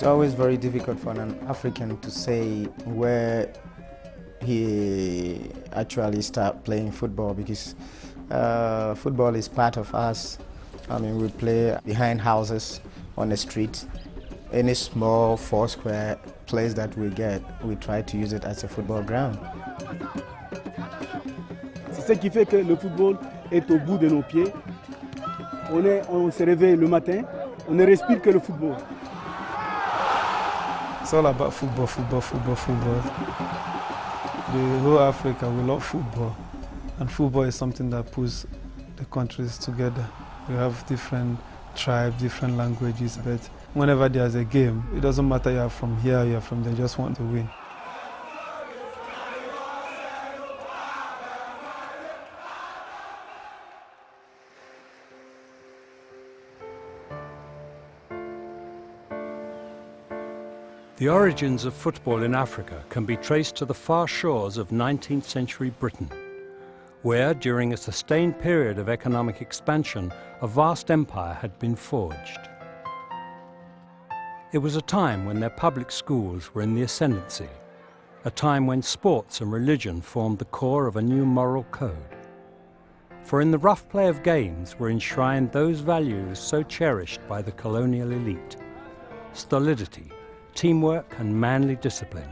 It's always very difficult for an African to say where he actually start playing football, because football is part of us. I mean, we play behind houses, on the street. Any small four-square place that we get, we try to use it as a football ground. C'est ce qui fait que le football est au bout de nos pieds. On se réveille le matin, on ne respire que le football. It's all about football, football, football, football. The whole Africa, we love football. And football is something that puts the countries together. We have different tribes, different languages, but whenever there's a game, it doesn't matter you're from here, you're from there, you just want to win. The origins of football in Africa can be traced to the far shores of 19th century Britain, where, during a sustained period of economic expansion, a vast empire had been forged. It was a time when their public schools were in the ascendancy, a time when sports and religion formed the core of a new moral code. For in the rough play of games were enshrined those values so cherished by the colonial elite: stolidity, teamwork and manly discipline.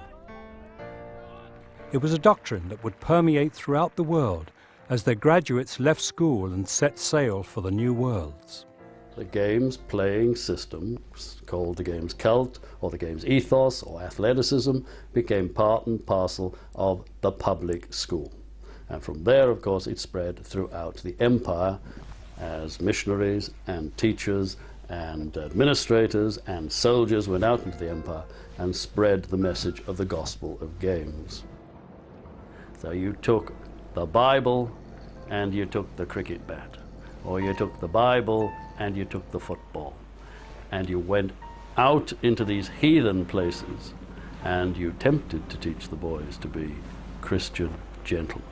It was a doctrine that would permeate throughout the world as their graduates left school and set sail for the new worlds. The game's playing system, called the game's cult or the game's ethos or athleticism, became part and parcel of the public school. And from there, of course, it spread throughout the empire as missionaries and teachers and administrators and soldiers went out into the empire and spread the message of the gospel of games. So you took the Bible and you took the cricket bat, or you took the Bible and you took the football, and you went out into these heathen places and you attempted to teach the boys to be Christian gentlemen.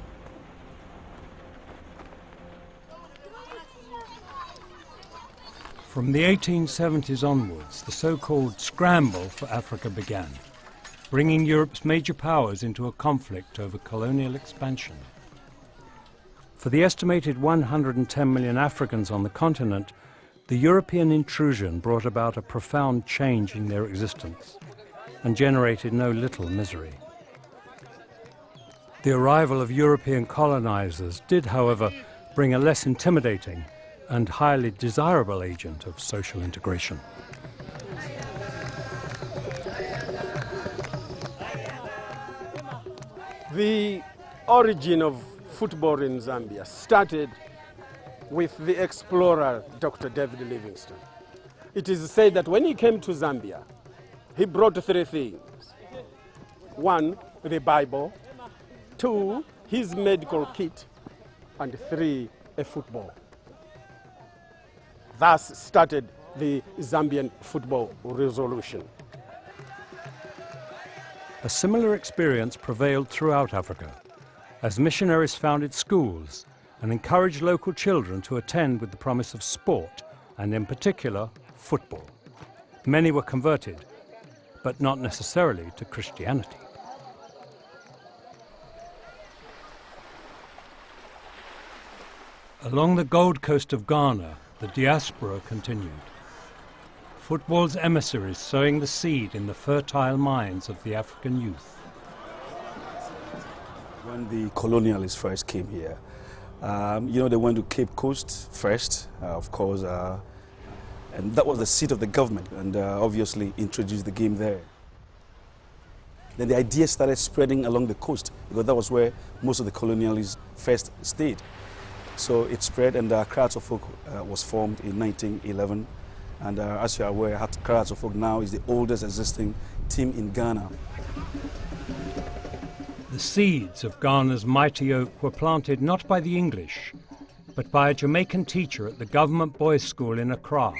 From the 1870s onwards, the so-called scramble for Africa began, bringing Europe's major powers into a conflict over colonial expansion. For the estimated 110 million Africans on the continent, the European intrusion brought about a profound change in their existence and generated no little misery. The arrival of European colonizers did, however, bring a less intimidating and highly desirable agent of social integration. The origin of football in Zambia started with the explorer Dr. David Livingstone. It is said that when he came to Zambia, he brought three things. One, the Bible. Two, his medical kit. And three, a football. Thus started the Zambian football revolution. A similar experience prevailed throughout Africa, as missionaries founded schools and encouraged local children to attend with the promise of sport, and in particular, football. Many were converted, but not necessarily to Christianity. Along the Gold Coast of Ghana, the diaspora continued. Football's emissaries sowing the seed in the fertile minds of the African youth. When the colonialists first came here, they went to Cape Coast first, of course, and that was the seat of the government, and obviously introduced the game there. Then the idea started spreading along the coast, because that was where most of the colonialists first stayed. So it spread, and Accra Folk was formed in 1911. And as you are aware, Accra Folk now is the oldest existing team in Ghana. The seeds of Ghana's mighty oak were planted not by the English, but by a Jamaican teacher at the government boys' school in Accra.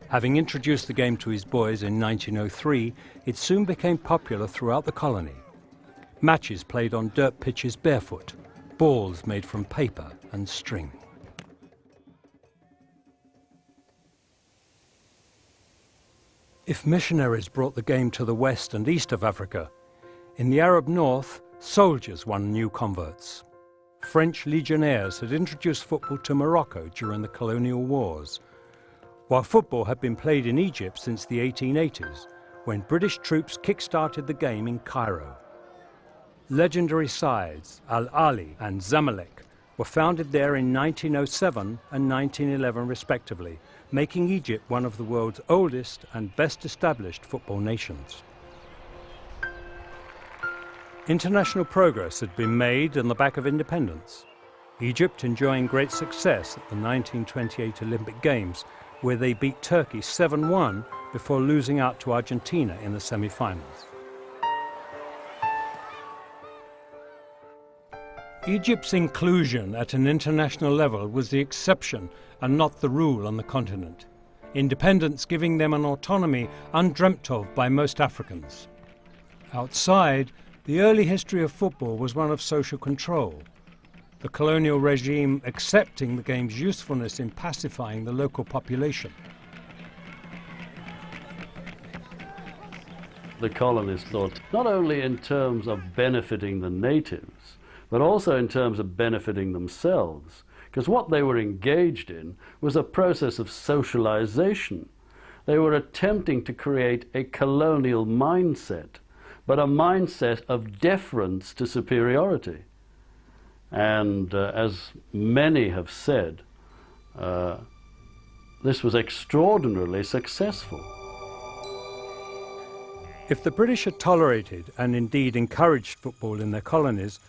Having introduced the game to his boys in 1903, it soon became popular throughout the colony. Matches played on dirt pitches barefoot, balls made from paper and string. If missionaries brought the game to the west and east of Africa, in the Arab north, soldiers won new converts. French legionnaires had introduced football to Morocco during the colonial wars, while football had been played in Egypt since the 1880s, when British troops kick-started the game in Cairo. Legendary sides, Al Ahly and Zamalek, were founded there in 1907 and 1911 respectively, making Egypt one of the world's oldest and best established football nations. International progress had been made on the back of independence. Egypt enjoying great success at the 1928 Olympic Games, where they beat Turkey 7-1 before losing out to Argentina in the semi-finals. Egypt's inclusion at an international level was the exception and not the rule on the continent, independence giving them an autonomy undreamt of by most Africans. Outside, the early history of football was one of social control, the colonial regime accepting the game's usefulness in pacifying the local population. The colonists thought not only in terms of benefiting the natives, but also in terms of benefiting themselves, because what they were engaged in was a process of socialization. They were attempting to create a colonial mindset, but a mindset of deference to superiority. And as many have said, this was extraordinarily successful. If the British had tolerated and indeed encouraged football in their colonies,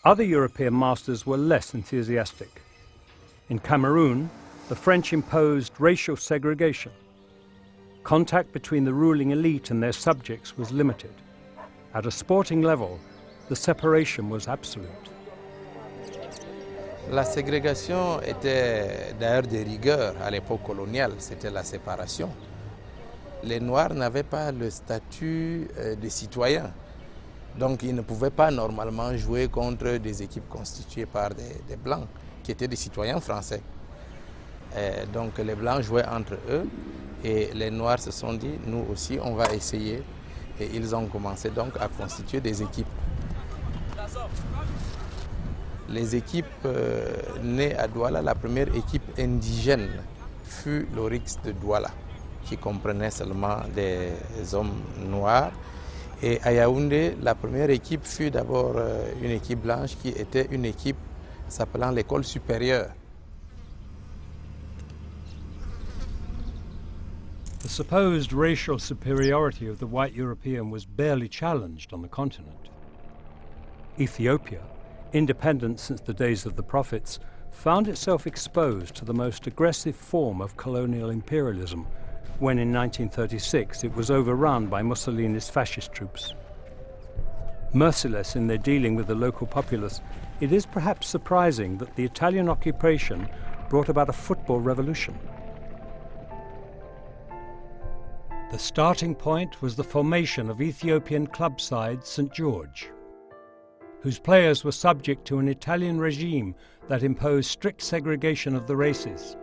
other European masters were less enthusiastic. In Cameroon, the French imposed racial segregation. Contact between the ruling elite and their subjects was limited. At a sporting level, the separation was absolute. La ségrégation était d'ailleurs de rigueur à l'époque coloniale, c'était la séparation. Les Noirs n'avaient pas le statut de citoyens. Donc ils ne pouvaient pas normalement jouer contre des équipes constituées par des Blancs, qui étaient des citoyens français. Donc les Blancs jouaient entre eux et les Noirs se sont dit, nous aussi on va essayer. Et ils ont commencé donc à constituer des équipes. Les équipes nées à Douala, la première équipe indigène fut l'Oryx de Douala, qui comprenait seulement des hommes noirs. Et à Yaoundé, la première équipe fut d'abord une équipe blanche qui était une équipe s'appelant l'école supérieure. The supposed racial superiority of the white European was barely challenged on the continent. Ethiopia, independent since the days of the prophets, found itself exposed to the most aggressive form of colonial imperialism when in 1936 it was overrun by Mussolini's fascist troops. Merciless in their dealing with the local populace, it is perhaps surprising that the Italian occupation brought about a football revolution. The starting point was the formation of Ethiopian club side St. George, whose players were subject to an Italian regime that imposed strict segregation of the races,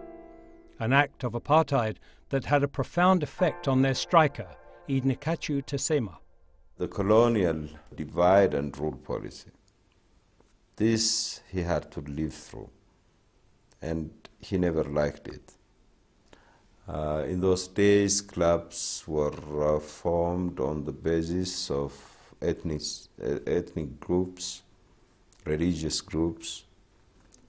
an act of apartheid that had a profound effect on their striker, Idnikachu Tesema. The colonial divide and rule policy, this he had to live through, and he never liked it. In those days, clubs were formed on the basis of ethnic groups, religious groups,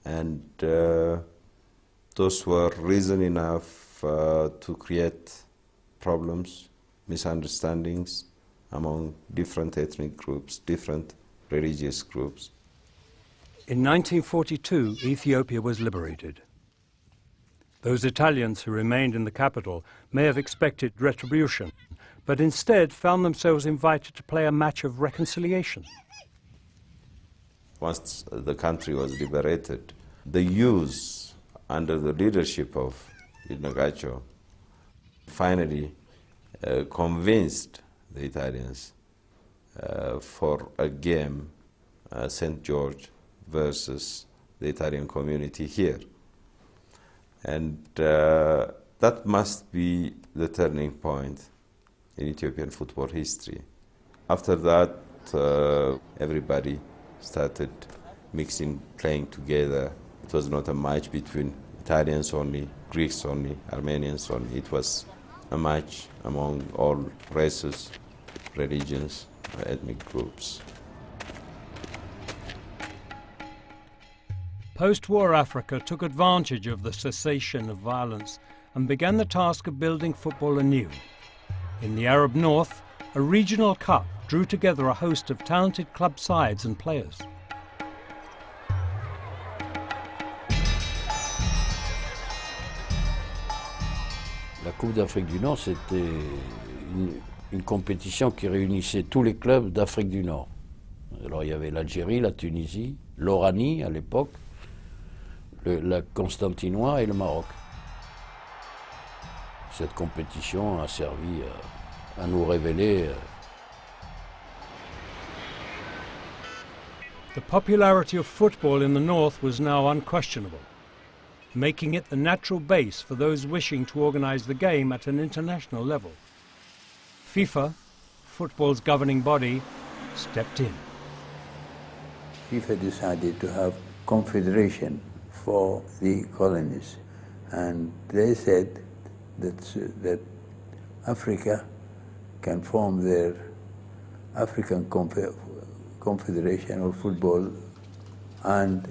and those were reason enough to create problems, misunderstandings among different ethnic groups, different religious groups. In 1942, Ethiopia was liberated. Those Italians who remained in the capital may have expected retribution, but instead found themselves invited to play a match of reconciliation. Once the country was liberated, the youth, under the leadership of Idnikachu, finally convinced the Italians for a game, St. George versus the Italian community here. And that must be the turning point in Ethiopian football history. After that, everybody started mixing, playing together. It was not a match between Italians only, Greeks only, Armenians only. It was a match among all races, religions, ethnic groups. Post-war Africa took advantage of the cessation of violence and began the task of building football anew. In the Arab North, a regional cup drew together a host of talented club sides and players. La Coupe d'Afrique du Nord, c'était une compétition qui réunissait tous les clubs d'Afrique du Nord. Alors il y avait l'Algérie, la Tunisie, l'Oranie à l'époque, la Constantinois et le Maroc. Cette compétition a servi à nous révéler. The popularity of football in the North was now unquestionable, making it the natural base for those wishing to organize the game at an international level. FIFA, football's governing body, stepped in. FIFA decided to have confederation for the colonies, and they said that Africa can form their African Confederation of Football, and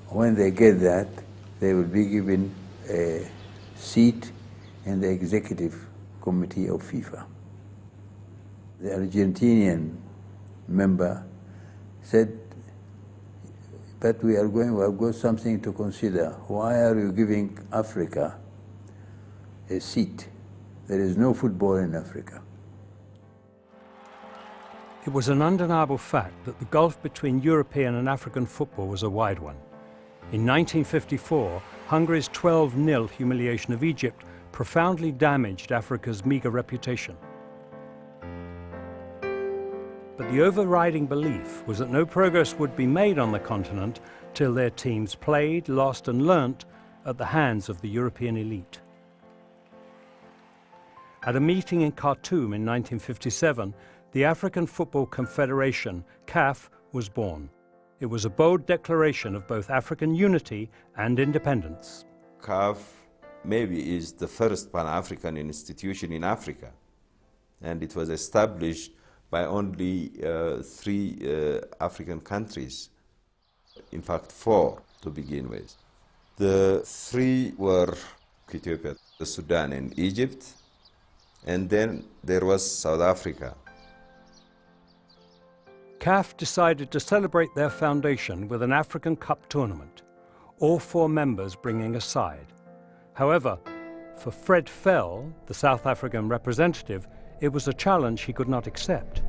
when they get that, they will be given a seat in the executive committee of FIFA. The Argentinian member said, but we have got something to consider. Why are you giving Africa a seat? There is no football in Africa. It was an undeniable fact that the gulf between European and African football was a wide one. In 1954, Hungary's 12-0 humiliation of Egypt profoundly damaged Africa's meagre reputation. But the overriding belief was that no progress would be made on the continent till their teams played, lost and learnt at the hands of the European elite. At a meeting in Khartoum in 1957, the African Football Confederation, CAF, was born. It was a bold declaration of both African unity and independence. CAF maybe is the first Pan-African institution in Africa, and it was established by only 3 African countries, in fact 4 to begin with. The 3 were Ethiopia, Sudan and Egypt, and then there was South Africa. CAF decided to celebrate their foundation with an African Cup tournament, all 4 members bringing a side. However, for Fred Fell, the South African representative, it was a challenge he could not accept.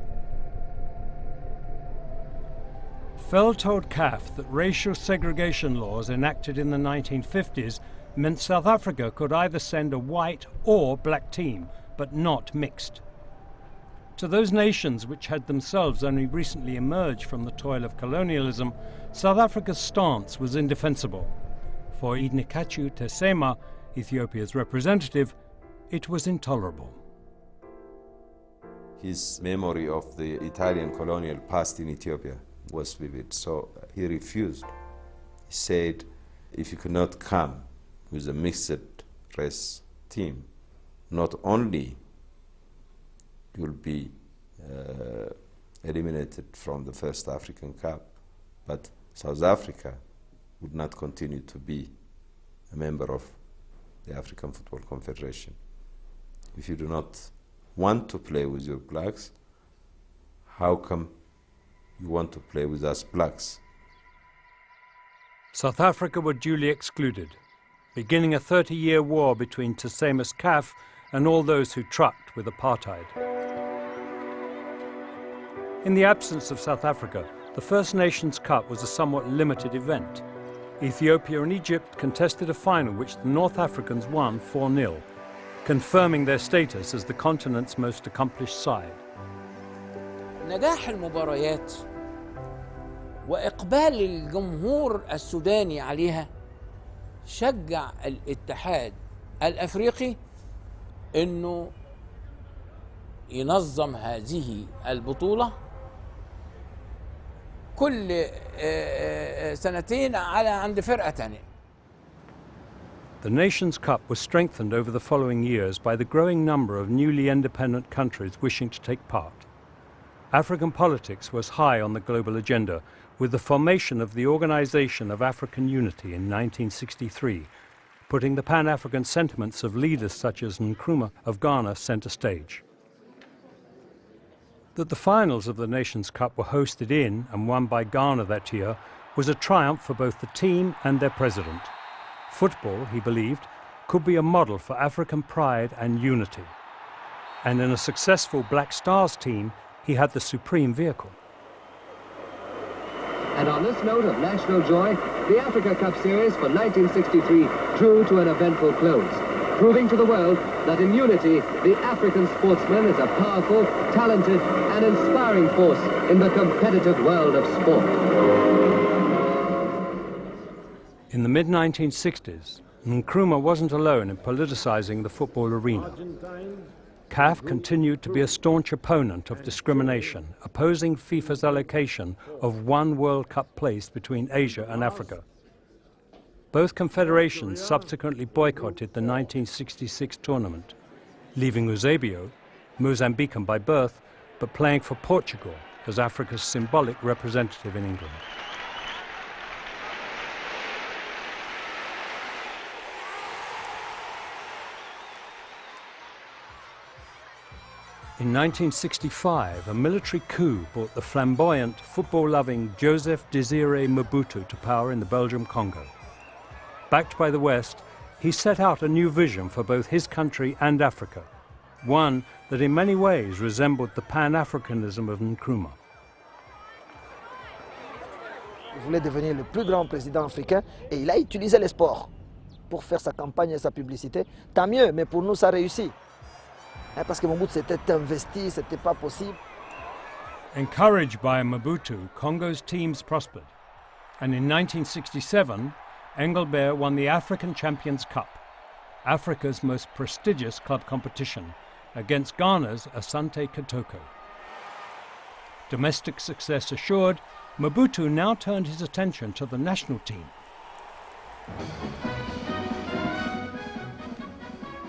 Fell told CAF that racial segregation laws enacted in the 1950s meant South Africa could either send a white or black team, but not mixed. To those nations which had themselves only recently emerged from the toil of colonialism, South Africa's stance was indefensible. For Idnikachu Tesema, Ethiopia's representative, it was intolerable. His memory of the Italian colonial past in Ethiopia was vivid, so he refused. He said, if you could not come with a mixed race team, not only you'll be eliminated from the first African Cup, but South Africa would not continue to be a member of the African Football Confederation. If you do not want to play with your blacks, how come you want to play with us blacks? South Africa were duly excluded, beginning a 30-year war between Tesema's CAF and all those who trucked with apartheid. In the absence of South Africa, the First Nations Cup was a somewhat limited event. Ethiopia and Egypt contested a final which the North Africans won 4-0, confirming their status as the continent's most accomplished side. نجاح المباريات وإقبال الجمهور السوداني عليها شجع الاتحاد الأفريقي إنه ينظم هذه البطولة كل سنتين عند فرقة تانية. The Nations Cup was strengthened over the following years by the growing number of newly independent countries wishing to take part. African politics was high on the global agenda, with the formation of the Organization of African Unity in 1963, putting the Pan-African sentiments of leaders such as Nkrumah of Ghana center stage. That the finals of the Nations Cup were hosted in and won by Ghana that year was a triumph for both the team and their president. Football, he believed, could be a model for African pride and unity. And in a successful Black Stars team, he had the supreme vehicle. And on this note of national joy, the Africa Cup Series for 1963 drew to an eventful close, proving to the world that in unity, the African sportsman is a powerful, talented, and inspiring force in the competitive world of sport. In the mid-1960s, Nkrumah wasn't alone in politicizing the football arena. CAF continued to be a staunch opponent of discrimination, opposing FIFA's allocation of one World Cup place between Asia and Africa. Both confederations subsequently boycotted the 1966 tournament, leaving Eusebio, Mozambican by birth, but playing for Portugal as Africa's symbolic representative in England. In 1965, a military coup brought the flamboyant, football-loving Joseph Désiré Mobutu to power in the Belgium Congo. Backed by the West, he set out a new vision for both his country and Africa, one that in many ways resembled the Pan-Africanism of Nkrumah. Il voulait devenir le plus grand président africain et il a utilisé les sports pour faire sa campagne et sa publicité. Tant mieux, mais pour nous, ça réussit. Parce que Mobutu s'était investi, c'était pas possible. Encouraged by Mobutu, Congo's teams prospered. And in 1967, Engelbert won the African Champions Cup, Africa's most prestigious club competition, against Ghana's Asante Kotoko. Domestic success assured, Mobutu now turned his attention to the national team.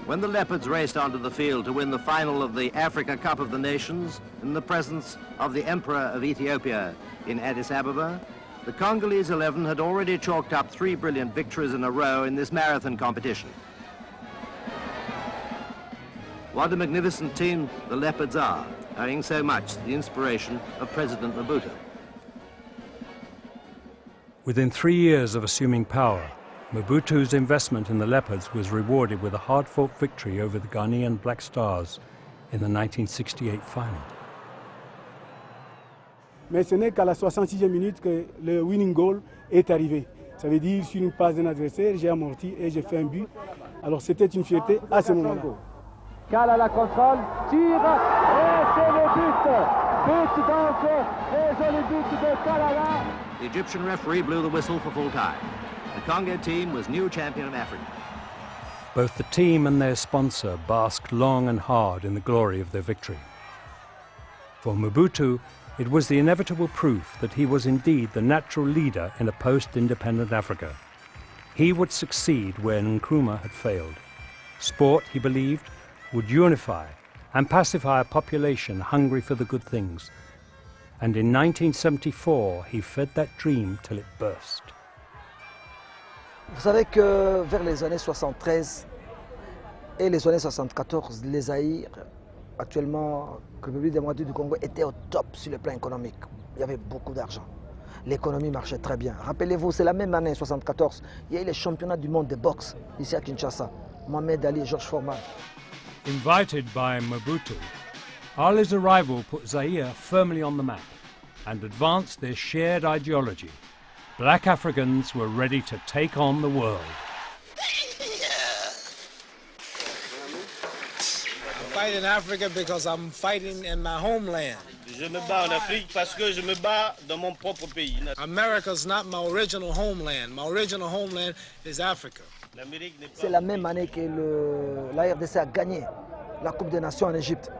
When the Leopards raced onto the field to win the final of the Africa Cup of the Nations in the presence of the Emperor of Ethiopia in Addis Ababa, the Congolese 11 had already chalked up 3 brilliant victories in a row in this marathon competition. What a magnificent team the Leopards are, owing so much to the inspiration of President Mobutu. Within 3 years of assuming power, Mobutu's investment in the Leopards was rewarded with a hard-fought victory over the Ghanaian Black Stars in the 1968 final. Mais ce n'est qu'à la 66e minute que le winning goal est arrivé. Ça veut dire sur une passe d'un adversaire, j'ai amorti et j'ai fait un but. Alors c'était une fierté à ce moment-là. Cal à la contrôle, tire et c'est le but. But donc, les joli but de Kalala. The Egyptian referee blew the whistle for full time. The Congo team was new champion of Africa. Both the team and their sponsor basked long and hard in the glory of their victory. For Mobutu, it was the inevitable proof that he was indeed the natural leader in a post-independent Africa. He would succeed where Nkrumah had failed. Sport, he believed, would unify and pacify a population hungry for the good things. And in 1974, he fed that dream till it burst. Vous savez que vers les années 73 et les années 74, les Zaïre, actuellement, la République démocratique du Congo, était au top sur le plan économique. Il y avait beaucoup d'argent. L'économie marchait très bien. Rappelez-vous, c'est la même année, 74, il y a eu les championnats du monde de boxe, ici à Kinshasa. Mohamed Ali et Georges Foreman. Invited by Mobutu, Ali's arrival put Zaire firmly on the map and advanced their shared ideology. Black Africans were ready to take on the world. I fight in Africa because I'm fighting in my homeland. Je me bats en Afrique parce que je me bats dans mon propre pays. America's not my original homeland. My original homeland is Africa. C'est la même année que la RDC a gagné la Coupe des Nations en Égypte.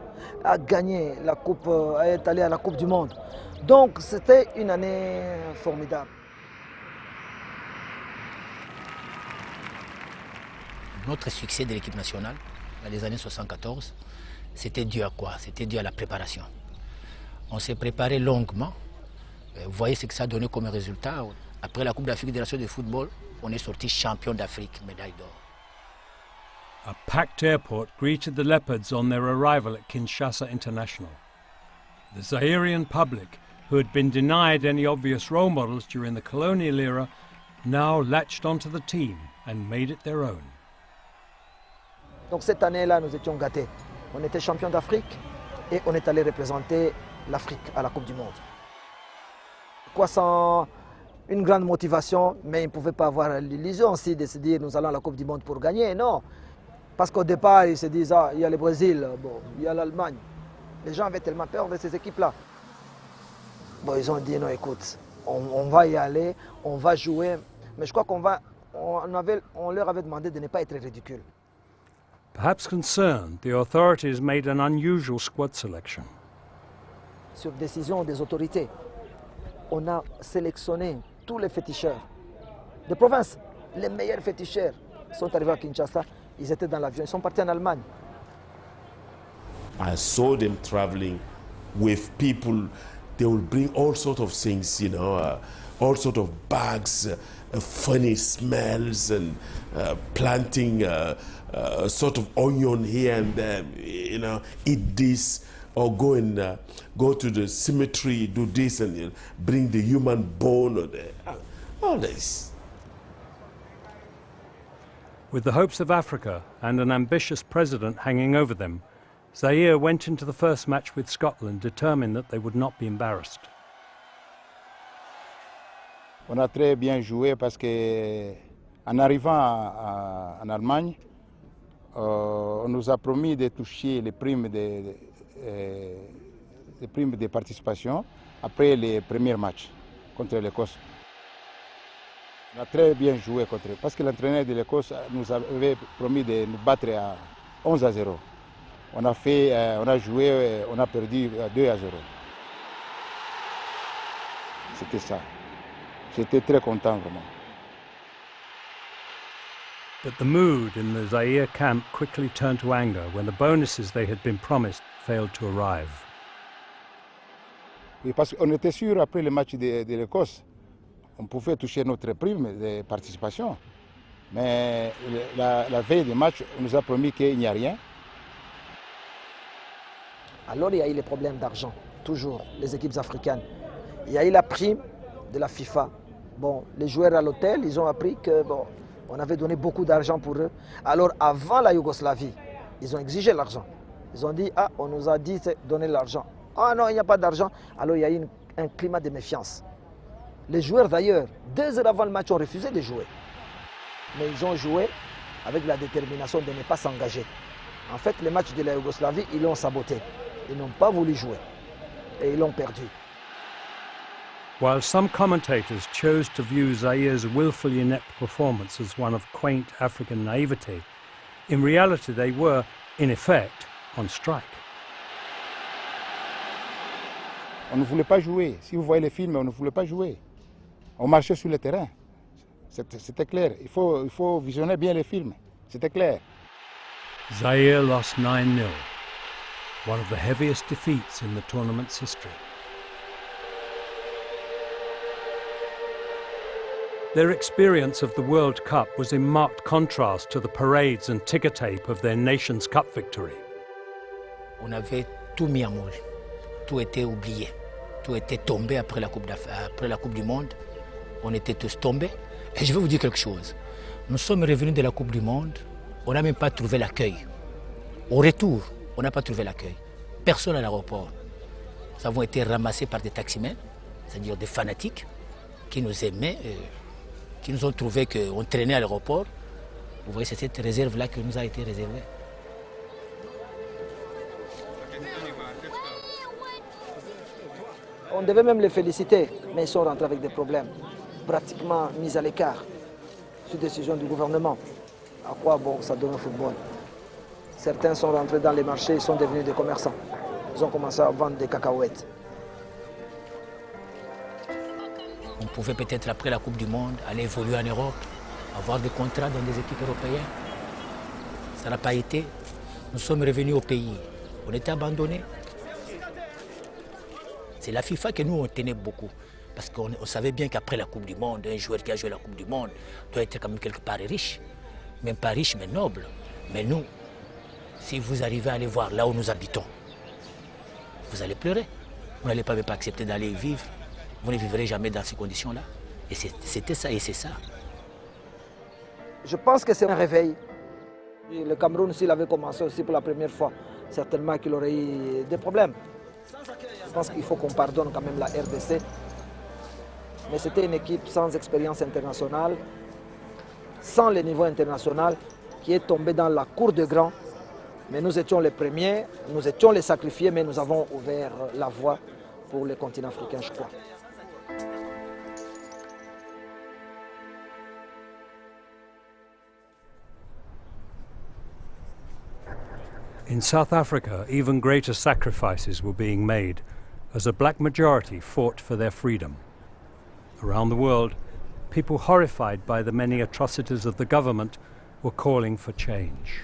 a gagné la Coupe, est allé à la Coupe du Monde. Donc c'était une année formidable. Notre succès de l'équipe nationale dans les années 74, c'était dû à quoi? C'était dû à la préparation. On s'est préparé longuement. Vous voyez ce que ça a donné comme résultat. Après la Coupe d'Afrique des Nations de football, on est sorti champion d'Afrique, médaille d'or. A packed airport greeted the Leopards on their arrival at Kinshasa International. The Zairian public, who had been denied any obvious role models during the colonial era, now latched onto the team and made it their own. Donc cette année-là, nous étions gâtés. On était champion d'Afrique et on est allé représenter l'Afrique à la Coupe du Monde. Quoi, sans une grande motivation, mais ils ne pouvaient pas avoir l'illusion aussi de se dire nous allons à la Coupe du Monde pour gagner, non. Parce qu'au départ, ils se disent ah, il y a le Brésil, bon, il y a l'Allemagne. Les gens avaient tellement peur de ces équipes-là. Bon, ils ont dit non, écoute, on va y aller, on va jouer, mais je crois on leur avait demandé de ne pas être ridicule. Perhaps concerned, the authorities made an unusual squad selection. Sur décision des autorités, on a sélectionné tous les féticheurs de province. Les meilleurs féticheurs sont arrivés à Kinshasa, ils étaient dans l'avion, ils sont partis en Allemagne. I saw them traveling with people. They will bring all sorts of things, you know, all sorts of bags, funny smells, and planting a sort of onion here and there, you know, eat this, or go to the cemetery, do this, and you know, bring the human bone, or all this. With the hopes of Africa and an ambitious president hanging over them, Zaire went into the first match with Scotland determined that they would not be embarrassed. On a très bien joué parce que en arrivant en Allemagne, on nous a promis de toucher les primes de participation après les premiers matchs contre l'Écosse. On a très bien joué contre eux parce que l'entraîneur de l'Écosse nous avait promis de nous battre à 11-0. On a joué, on a perdu 2-0. C'était ça. J'étais très content vraiment. But the mood in the Zaire camp quickly turned to anger when the bonuses they had been promised failed to arrive. Oui, parce qu'on était sûr après le match de l'Écosse, on pouvait toucher notre prime de participation. Mais la veille du match, on nous a promis qu'il n'y a rien. Alors il y a eu les problèmes d'argent, toujours, les équipes africaines. Il y a eu la prime de la FIFA. Bon, les joueurs à l'hôtel, ils ont appris que bon, on avait donné beaucoup d'argent pour eux. Alors avant la Yougoslavie, ils ont exigé l'argent. Ils ont dit, ah, on nous a dit de donner l'argent. Ah non, il n'y a pas d'argent. Alors il y a eu un climat de méfiance. Les joueurs d'ailleurs, 2 heures avant le match, ont refusé de jouer. Mais ils ont joué avec la détermination de ne pas s'engager. En fait, les matchs de la Yougoslavie, ils l'ont saboté. Ils n'ont pas voulu jouer et ils l'ont perdu. While some commentators chose to view Zaire's willfully inept performance as one of quaint African naivety, in reality they were, in effect, on strike. On ne voulait pas jouer. Si vous voyez les films, on ne voulait pas jouer. On marchait sur le terrain. C'était clair. Il faut visionner bien les films. C'était clair. Zaire lost 9-0. One of the heaviest defeats in the tournament's history. Their experience of the World Cup was in marked contrast to the parades and ticker tape of their nation's cup victory. On avait tout mis en moule, tout était oublié, tout était tombé après la Coupe du Monde. On était tous tombés. Et je vais vous dire quelque chose. Nous sommes revenus de la Coupe du Monde, on n'a même pas trouvé l'accueil. Au retour, on n'a pas trouvé l'accueil. Personne à l'aéroport. Nous avons été ramassés par des taximens, c'est-à-dire des fanatiques, qui nous aimaient, qui nous ont trouvé qu'on traînait à l'aéroport. Vous voyez, c'est cette réserve-là qui nous a été réservée. On devait même les féliciter, mais ils sont rentrés avec des problèmes, pratiquement mis à l'écart, sur décision du gouvernement. À quoi bon ça donne au football? Certains sont rentrés dans les marchés, ils sont devenus des commerçants. Ils ont commencé à vendre des cacahuètes. On pouvait peut-être, après la Coupe du Monde, aller évoluer en Europe, avoir des contrats dans des équipes européennes. Ça n'a pas été. Nous sommes revenus au pays. On était abandonnés. C'est la FIFA que nous, on tenait beaucoup. Parce qu'on savait bien qu'après la Coupe du Monde, un joueur qui a joué la Coupe du Monde doit être quand même quelque part riche. Même pas riche, mais noble. Mais nous, si vous arrivez à aller voir là où nous habitons, vous allez pleurer. Vous n'allez pas accepter d'aller vivre. Vous ne vivrez jamais dans ces conditions-là. Et c'était ça, et c'est ça. Je pense que c'est un réveil. Le Cameroun, s'il avait commencé aussi pour la première fois, certainement qu'il aurait eu des problèmes. Je pense qu'il faut qu'on pardonne quand même la RDC. Mais c'était une équipe sans expérience internationale, sans le niveau international, qui est tombée dans la cour de grands. Mais nous étions les premiers, nous étions les sacrifiés, mais nous avons ouvert la voie pour le continent africain, je crois. In South Africa, even greater sacrifices were being made as a black majority fought for their freedom. Around the world, people horrified by the many atrocities of the government were calling for change.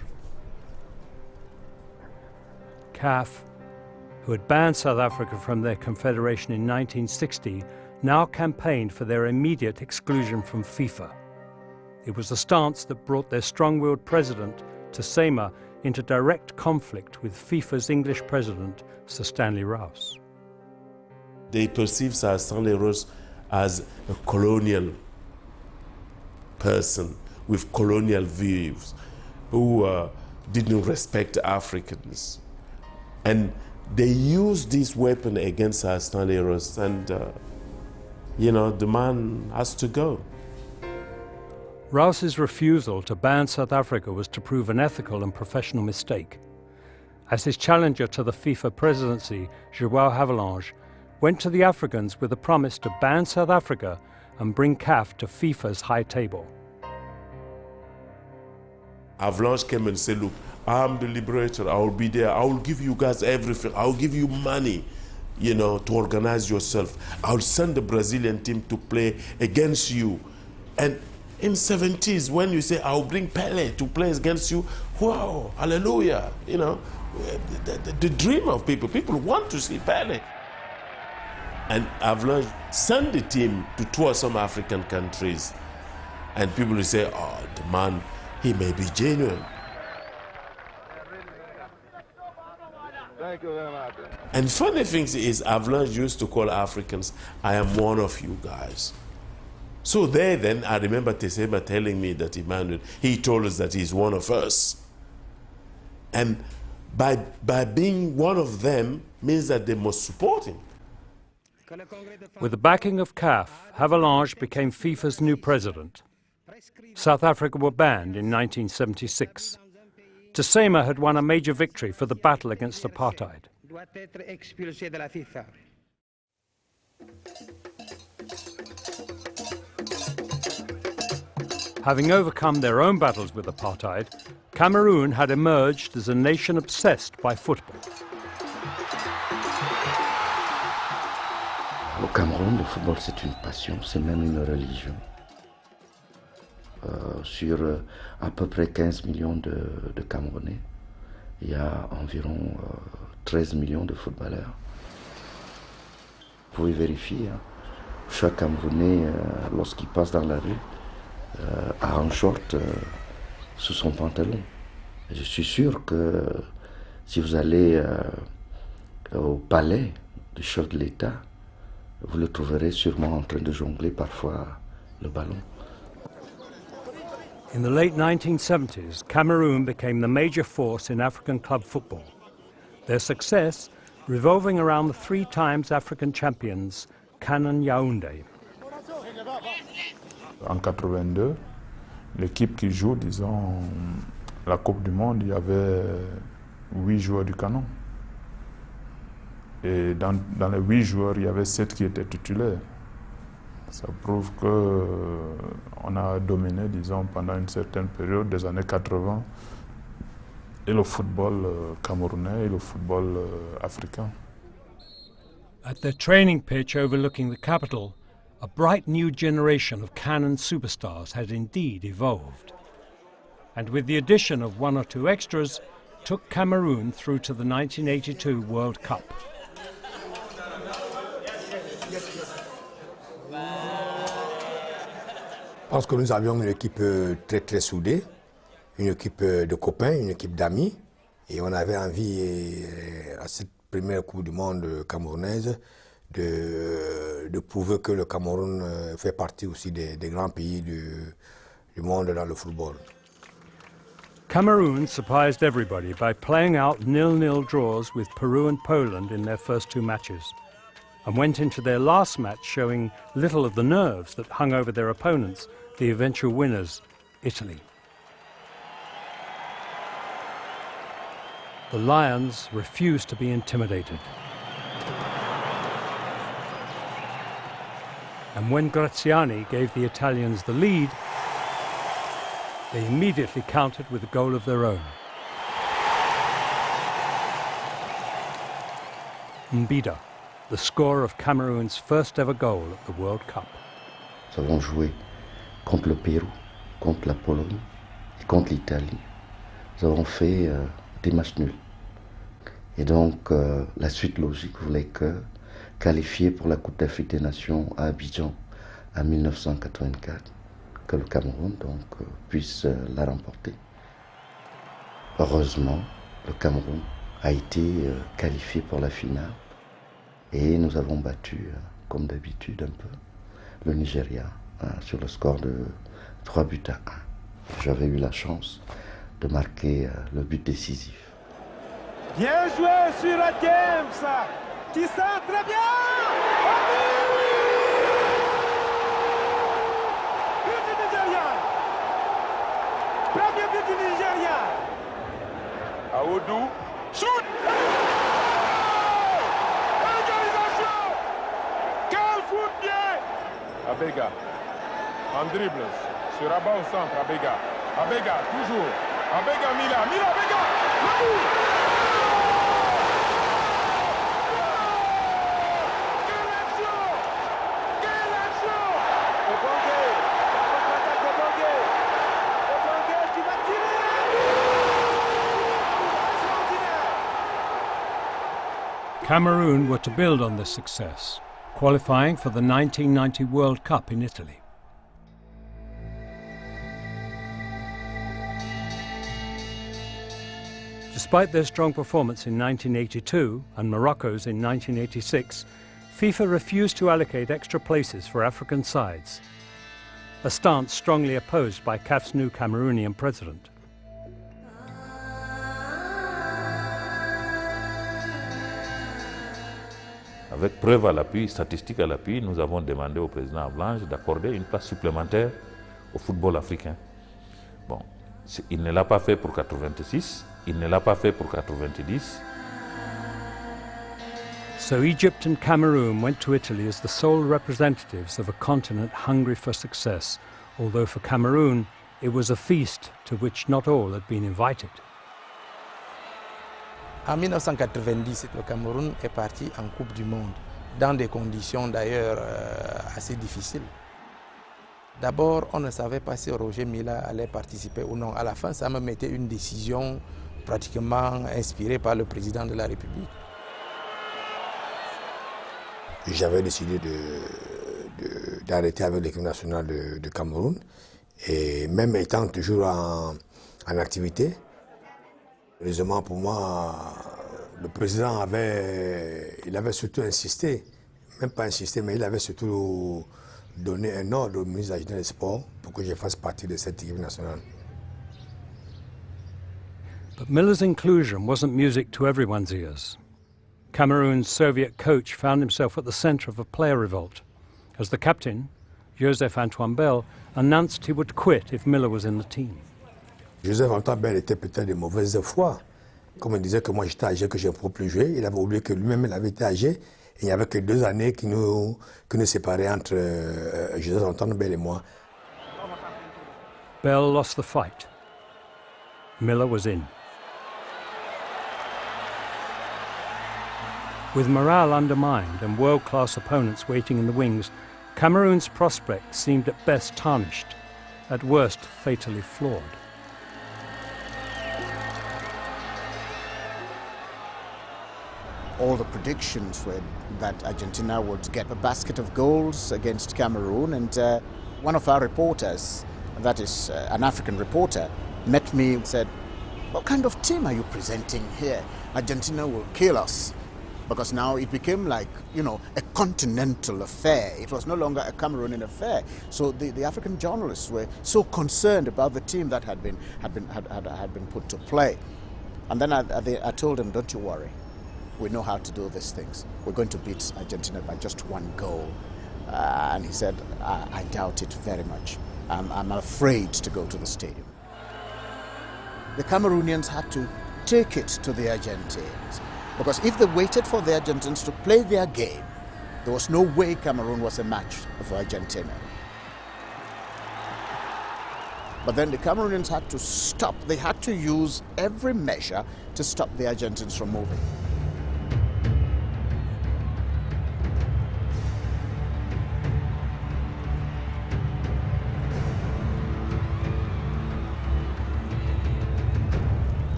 CAF, who had banned South Africa from their confederation in 1960, now campaigned for their immediate exclusion from FIFA. It was a stance that brought their strong-willed president, Tsema, into direct conflict with FIFA's English president, Sir Stanley Rouse. They perceive Sir Stanley Rouse as a colonial person with colonial views who didn't respect Africans. And they used this weapon against Sir Stanley Rouse, and the man has to go. Rouse's refusal to ban South Africa was to prove an ethical and professional mistake, as his challenger to the FIFA presidency, João Havelange, went to the Africans with a promise to ban South Africa and bring CAF to FIFA's high table. Havelange came and said, look, I'm the liberator, I will be there, I will give you guys everything, I will give you money, to organize yourself. I will send the Brazilian team to play against you. And in 70s, when you say, I'll bring Pele to play against you, wow, hallelujah, the dream of people want to see Pele. And Havelange sent the team to tour some African countries. And people will say, oh, the man, he may be genuine. Thank you very much. And funny thing is, Havelange used to call Africans, I am one of you guys. So then, I remember Tsema telling me that Emmanuel, he told us that he's one of us. And by being one of them means that they must support him. With the backing of CAF, Havelange became FIFA's new president. South Africa were banned in 1976. Tsema had won a major victory for the battle against apartheid. Having overcome their own battles with apartheid, Cameroon had emerged as a nation obsessed by football. Au Cameroun, le football c'est une passion, c'est même une religion. Sur à peu près 15 millions de Camerounais, il y a environ 13 millions de footballeurs. Vous pouvez vérifier, chaque Camerounais, lorsqu'il passe dans la rue, a un short sous son pantalon. Et je suis sûr que si vous allez au palais du chef de l'État, vous le trouverez sûrement en train de jongler parfois le ballon. In the late 1970s, Cameroon became the major force in African club football. Their success revolving around the 3 times African champions, Canon Yaoundé. En 82, l'équipe qui joue, disons, la Coupe du Monde, il y avait 8 joueurs du Canon. Et dans les 8 joueurs, il y avait 7 qui étaient titulaires. Ça prouve qu'on a dominé, disons, pendant une certaine période des années 80, et le football camerounais et le football africain. At their training pitch overlooking the capital, a bright new generation of Canon superstars had indeed evolved. And with the addition of one or two extras, took Cameroon through to the 1982 World Cup. Je pense que nous avions une équipe très très soudée, une équipe de copains, une équipe d'amis. Et on avait envie, à cette première Coupe du Monde camerounaise, de prouver que le Cameroun fait partie aussi des grands pays du monde dans le football. Cameroon surprised everybody by playing out 0-0 draws with Peru and Poland in their first two matches, and went into their last match showing little of the nerves that hung over their opponents, the eventual winners, Italy. The Lions refused to be intimidated. And when Graziani gave the Italians the lead, they immediately countered with a goal of their own. Mbida, the scorer of Cameroon's first ever goal at the World Cup. Nous avons joué contre le Pérou, contre la Pologne et contre l'Italie. Nous avons fait des matchs nuls. Et donc la suite logique voulait que, qualifié pour la Coupe d'Afrique des Nations à Abidjan en 1984, que le Cameroun puisse la remporter. Heureusement, le Cameroun a été qualifié pour la finale et nous avons battu, comme d'habitude un peu, le Nigeria sur le score de 3-1. J'avais eu la chance de marquer le but décisif. Bien joué sur la James, qui sent très bien. But du Nigeria. Premier but du Nigeria. Aoudou, shoot. Égalisation. Quel foot bien. Abega, en dribble, sur rabat au centre, Abega. Abega, toujours. Abega, Mila, Abega. Le but. Cameroon were to build on this success, qualifying for the 1990 World Cup in Italy. Despite their strong performance in 1982 and Morocco's in 1986, FIFA refused to allocate extra places for African sides, a stance strongly opposed by CAF's new Cameroonian president. Avec preuve à l'appui, statistiques à l'appui, nous avons demandé au président Blanche d'accorder une place supplémentaire au football africain. Bon, il ne l'a pas fait pour 86, il ne l'a pas fait pour 90. So Egypt and Cameroon went to Italy as the sole representatives of a continent hungry for success, although for Cameroon it was a feast to which not all had been invited. En 1990, le Cameroun est parti en Coupe du Monde, dans des conditions d'ailleurs assez difficiles. D'abord, on ne savait pas si Roger Mila allait participer ou non. À la fin, ça me mettait une décision pratiquement inspirée par le président de la République. J'avais décidé d'arrêter avec l'équipe nationale de Cameroun, et même étant toujours en activité. Heureusement pour moi, le président avait surtout insisté, même pas insisté, mais il avait surtout donné un ordre au ministre des Sports pour que je fasse partie de cette équipe nationale. But Miller's inclusion wasn't music to everyone's ears. Cameroon's Soviet coach found himself at the centre of a player revolt, as the captain, Joseph Antoine Bell, announced he would quit if Miller was in the team. Joseph Antoine Bell était peut-être de mauvaise foi. Comme il disait que moi j'étais âgé, que je ne pouvais plus jouer, il avait oublié que lui-même il avait été âgé. Et il n'y avait que 2 années qui nous séparaient entre Joseph Antoine Bell et moi. Bell lost the fight. Miller was in. With morale undermined and world-class opponents waiting in the wings, Cameroon's prospects seemed at best tarnished, at worst fatally flawed. All the predictions were that Argentina would get a basket of goals against Cameroon, and one of our reporters, that is an African reporter, met me and said, "What kind of team are you presenting here? Argentina will kill us." Because now it became like, you know, a continental affair. It was no longer a Cameroonian affair. So the African journalists were so concerned about the team that had been put to play. And then I told them, "Don't you worry. We know how to do these things. We're going to beat Argentina by just one goal." And he said, I doubt it very much. I'm afraid to go to the stadium. The Cameroonians had to take it to the Argentines. Because if they waited for the Argentines to play their game, there was no way Cameroon was a match for Argentina. But then the Cameroonians had to stop. They had to use every measure to stop the Argentines from moving.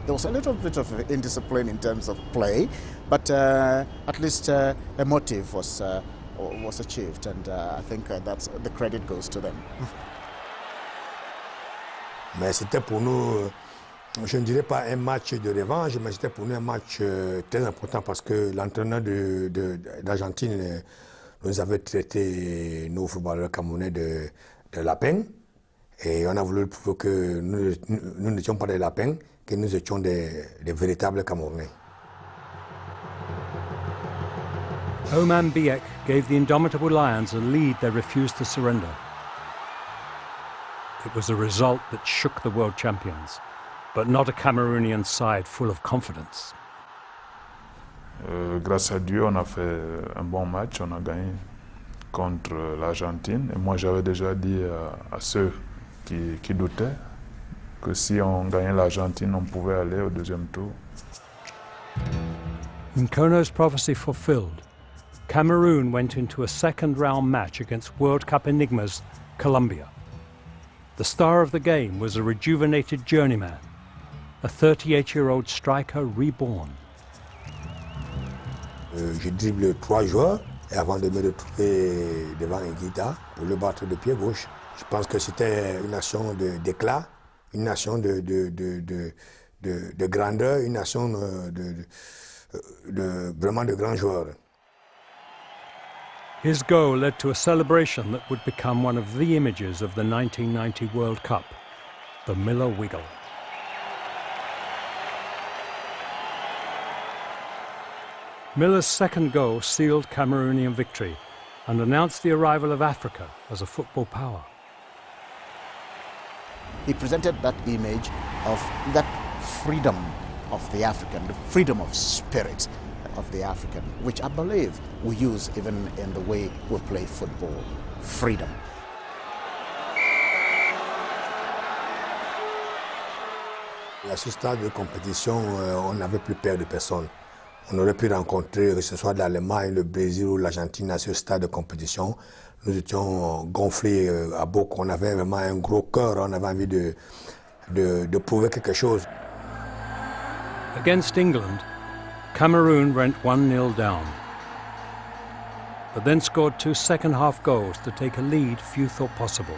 There was a little bit of indiscipline in terms of play, but at least a motive was achieved, and I think that's the credit goes to them. Mais c'était pour nous, je ne dirais pas un match de revanche, mais c'était pour nous un match très important parce que l'entraîneur d'Argentine nous avait traité nos footballeurs camerounais de lapins, et on a voulu prouver que nous n'étions pas des lapins, que nous étions des véritables Camerounais. Oman Biek gave the indomitable Lions a lead they refused to surrender. It was a result that shook the world champions, but not a Cameroonian side full of confidence. Grâce à Dieu, on a fait un bon match, on a gagné contre l'Argentine. Et moi, j'avais déjà dit à ceux qui doutaient que si on gagnait l'Argentine, on pouvait aller au deuxième tour. Nkono's prophecy fulfilled, Cameroon went into a second-round match against World Cup enigmas Colombia. The star of the game was a rejuvenated journeyman, a 38-year-old striker reborn. Je dribble 3 joueurs et avant de me retrouver devant une guitare pour le battre de pied gauche. Je pense que c'était une nation d'éclat, une nation de grandeur, une nation vraiment de grands joueurs. His goal led to a celebration that would become one of the images of the 1990 World Cup, the Miller Wiggle. Miller's second goal sealed Cameroonian victory and announced the arrival of Africa as a football power. He presented that image of that freedom of the African, the freedom of spirit of the African, which I believe we use even in the way we play football. Freedom. À ce stade de compétition, on n'avait plus peur de personne. On aurait pu rencontrer, que ce soit l'Allemagne, le Brésil ou l'Argentine, à ce stade de compétition. Nous étions gonflés à beaucoup, on avait vraiment un gros cœur, on avait envie de prouver quelque chose. Against England, Cameroon went 1-0 down, but then scored 2 second-half goals to take a lead few thought possible.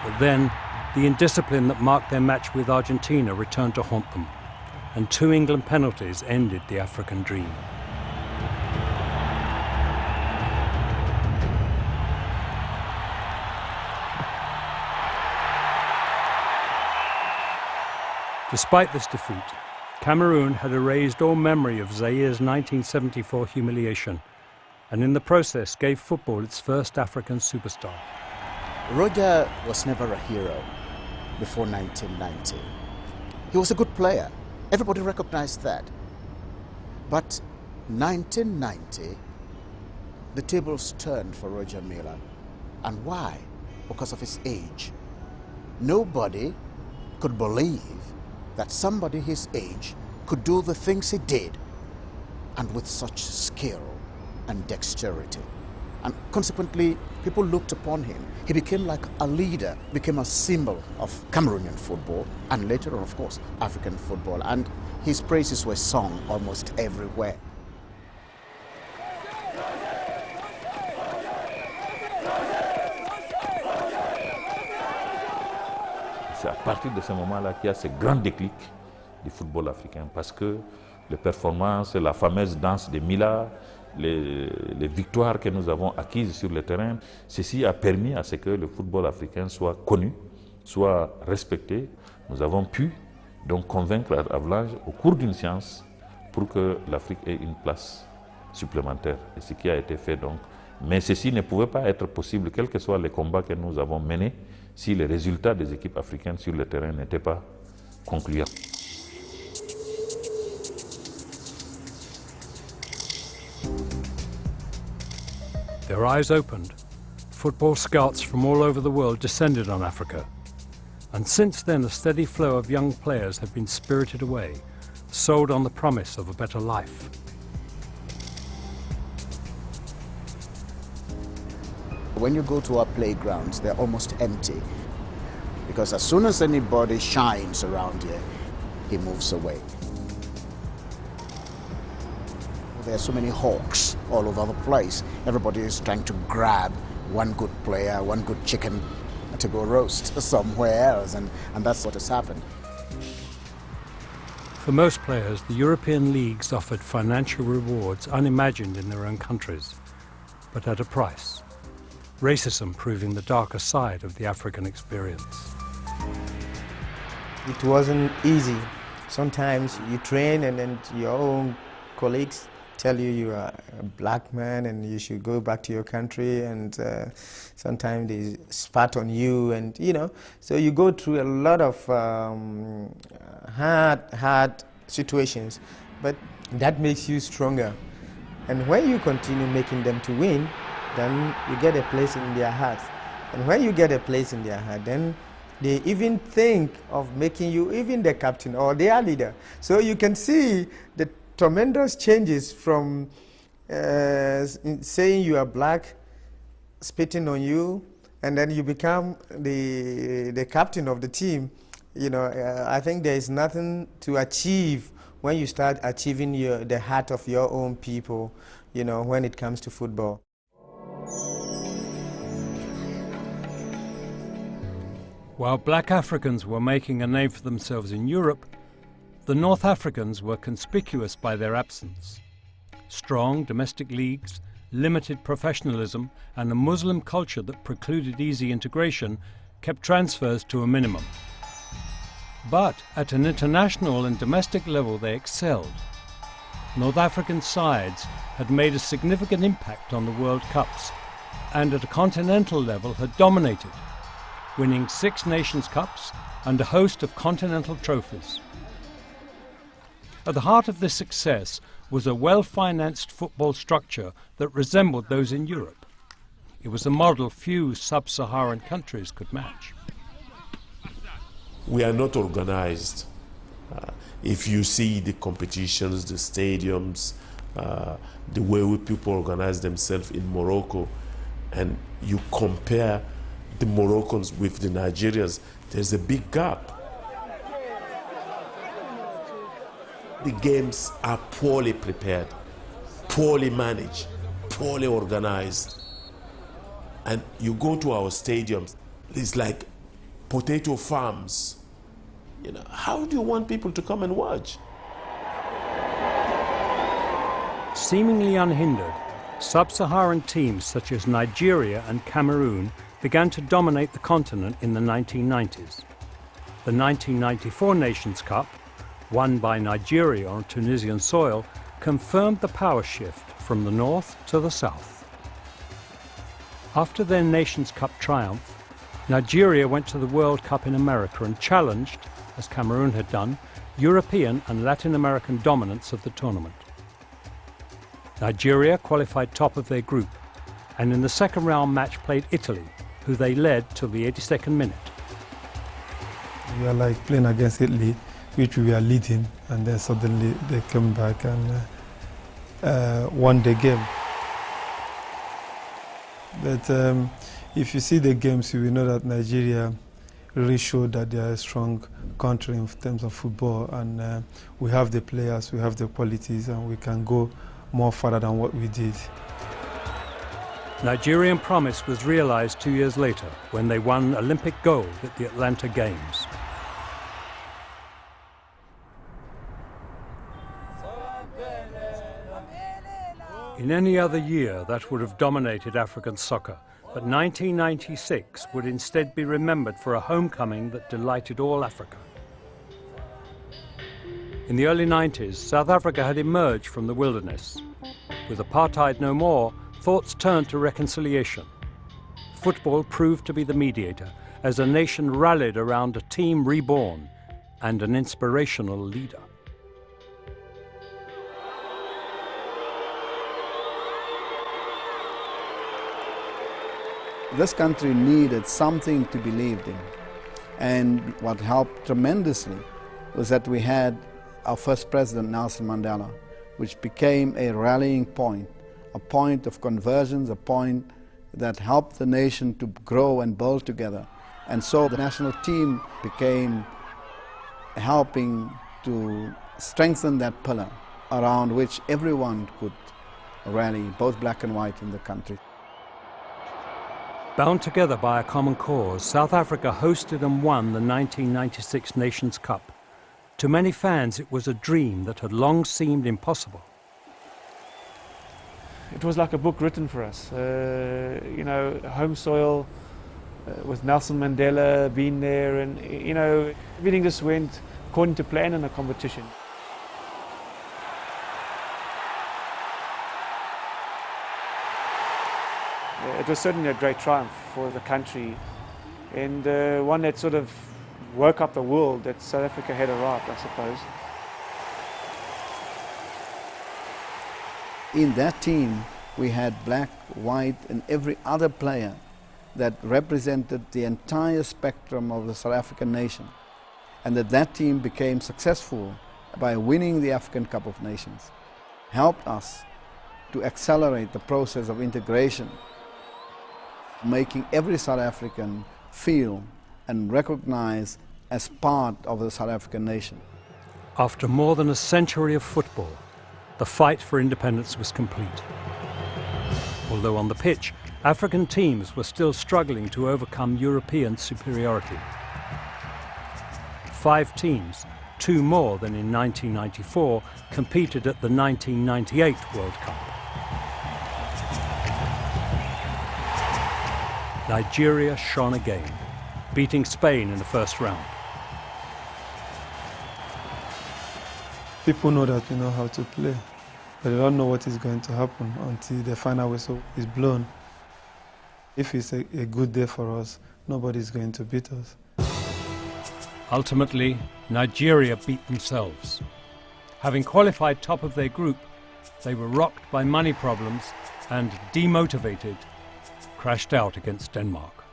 But then, the indiscipline that marked their match with Argentina returned to haunt them, and 2 England penalties ended the African dream. Despite this defeat, Cameroon had erased all memory of Zaïre's 1974 humiliation, and in the process gave football its first African superstar. Roger was never a hero before 1990. He was a good player. Everybody recognized that. But 1990, the tables turned for Roger Milla. And why? Because of his age. Nobody could believe that somebody his age could do the things he did, and with such skill and dexterity. And consequently, people looked upon him. He became like a leader, became a symbol of Cameroonian football, and later on, of course, African football. And his praises were sung almost everywhere. C'est à partir de ce moment-là qu'il y a ce grand déclic du football africain, parce que les performances, la fameuse danse des Mila, les victoires que nous avons acquises sur le terrain, ceci a permis à ce que le football africain soit connu, soit respecté. Nous avons pu donc convaincre Avalanche au cours d'une séance pour que l'Afrique ait une place supplémentaire, et ce qui a été fait donc. Mais ceci ne pouvait pas être possible, quels que soient les combats que nous avons menés, si les résultats des équipes africaines sur le terrain n'étaient pas concluants. Their eyes opened. Football scouts from all over the world descended on Africa. And since then, a steady flow of young players have been spirited away, sold on the promise of a better life. When you go to our playgrounds, they're almost empty, because as soon as anybody shines around here, he moves away. There are so many hawks all over the place. Everybody is trying to grab one good player, one good chicken to go roast somewhere else, and that's what has happened. For most players, the European leagues offered financial rewards unimagined in their own countries, but at a price. Racism proving the darker side of the African experience. It wasn't easy. Sometimes you train and then your own colleagues tell you you are a black man and you should go back to your country, and sometimes they spat on you, and so you go through a lot of hard situations, but that makes you stronger. And when you continue making them to win, then you get a place in their hearts. And when you get a place in their heart, then they even think of making you even the captain or their leader. So you can see the tremendous changes from saying you are black, spitting on you, and then you become the captain of the team. I think there is nothing to achieve when you start achieving the heart of your own people, when it comes to football. While black Africans were making a name for themselves in Europe, the North Africans were conspicuous by their absence. Strong domestic leagues, limited professionalism, and a Muslim culture that precluded easy integration kept transfers to a minimum. But at an international and domestic level they excelled. North African sides had made a significant impact on the World Cups, and at a continental level had dominated, winning 6 Nations Cups and a host of continental trophies. At the heart of this success was a well-financed football structure that resembled those in Europe. It was a model few sub-Saharan countries could match. We are not organized. If you see the competitions, the stadiums, the way people organize themselves in Morocco, and you compare the Moroccans with the Nigerians, there's a big gap. The games are poorly prepared, poorly managed, poorly organized. And you go to our stadiums, it's like potato farms. How do you want people to come and watch? Seemingly unhindered, sub-Saharan teams such as Nigeria and Cameroon began to dominate the continent in the 1990s. The 1994 Nations Cup, won by Nigeria on Tunisian soil, confirmed the power shift from the north to the south. After their Nations Cup triumph, Nigeria went to the World Cup in America and challenged, as Cameroon had done, European and Latin American dominance of the tournament. Nigeria qualified top of their group, and in the second round match played Italy, who they led till the 82nd minute. We are like playing against Italy, which we are leading, and then suddenly they come back and won the game. But if you see the games, you will know that Nigeria really showed that they are a strong country in terms of football, and we have the players, we have the qualities, and we can go more further than what we did. Nigerian promise was realized 2 years later when they won Olympic gold at the Atlanta Games. In any other year, that would have dominated African soccer, but 1996 would instead be remembered for a homecoming that delighted all Africa. In the early 90s, South Africa had emerged from the wilderness. With apartheid no more, thoughts turned to reconciliation. Football proved to be the mediator as a nation rallied around a team reborn and an inspirational leader. This country needed something to believe in, and what helped tremendously was that we had our first president, Nelson Mandela, which became a rallying point, a point of convergence, a point that helped the nation to grow and build together. And so the national team became helping to strengthen that pillar around which everyone could rally, both black and white in the country. Bound together by a common cause, South Africa hosted and won the 1996 Nations Cup. To many fans, it was a dream that had long seemed impossible. It was like a book written for us. You know, home soil with Nelson Mandela being there, and you know, everything just went according to plan in the competition. It was certainly a great triumph for the country, and one that sort of woke up the world that South Africa had arrived, I suppose. In that team, we had black, white, and every other player that represented the entire spectrum of the South African nation, and that team became successful by winning the African Cup of Nations, helped us to accelerate the process of integration, making every South African feel and recognize as part of the South African nation. After more than a century of football, the fight for independence was complete. Although on the pitch, African teams were still struggling to overcome European superiority. 5 teams, 2 more than in 1994, competed at the 1998 World Cup. Nigeria shone again, beating Spain in the first round. People know that we know how to play, but they don't know what is going to happen until the final whistle is blown. If it's a good day for us, nobody is going to beat us. Ultimately, Nigeria beat themselves. Having qualified top of their group, they were rocked by money problems and, demotivated, crashed out against Denmark.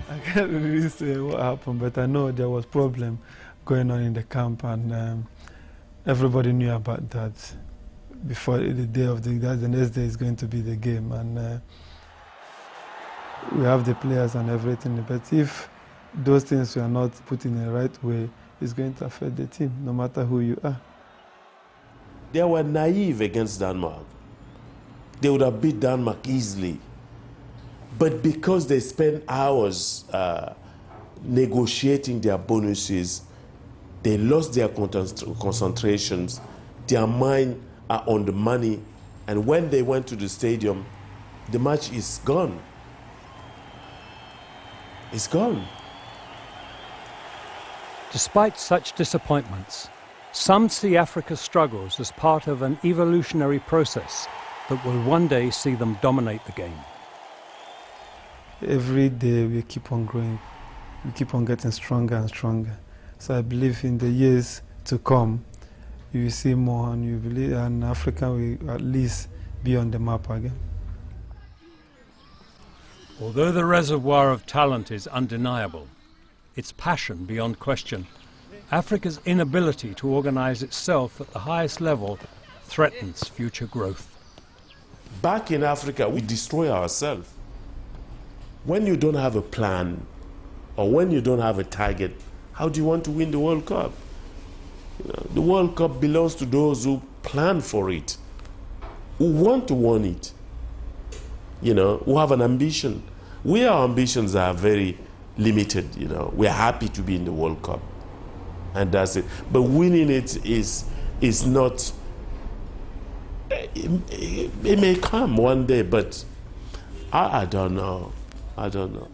I can't really say what happened, but I know there was problem going on in the camp, and everybody knew about that before the day of the next day is going to be the game, and we have the players and everything, but if those things were not put in the right way, it's going to affect the team, no matter who you are. They were naive against Denmark. They would have beat Denmark easily. But because they spent hours negotiating their bonuses, they lost their concentrations, their mind are on the money, and when they went to the stadium, the match is gone. It's gone. Despite such disappointments, some see Africa's struggles as part of an evolutionary process that will one day see them dominate the game. Every day we keep on growing, we keep on getting stronger and stronger. So I believe in the years to come, you will see more, and you believe, and Africa will at least be on the map again. Although the reservoir of talent is undeniable, its passion beyond question. Africa's inability to organize itself at the highest level threatens future growth. Back in Africa, we destroy ourselves. When you don't have a plan, or when you don't have a target, how do you want to win the World Cup? You know, the World Cup belongs to those who plan for it, who want to win it, you know, who have an ambition. Our ambitions are very limited, you know. We're happy to be in the World Cup, and that's it. But winning it is not, it may come one day, but I don't know. I don't know.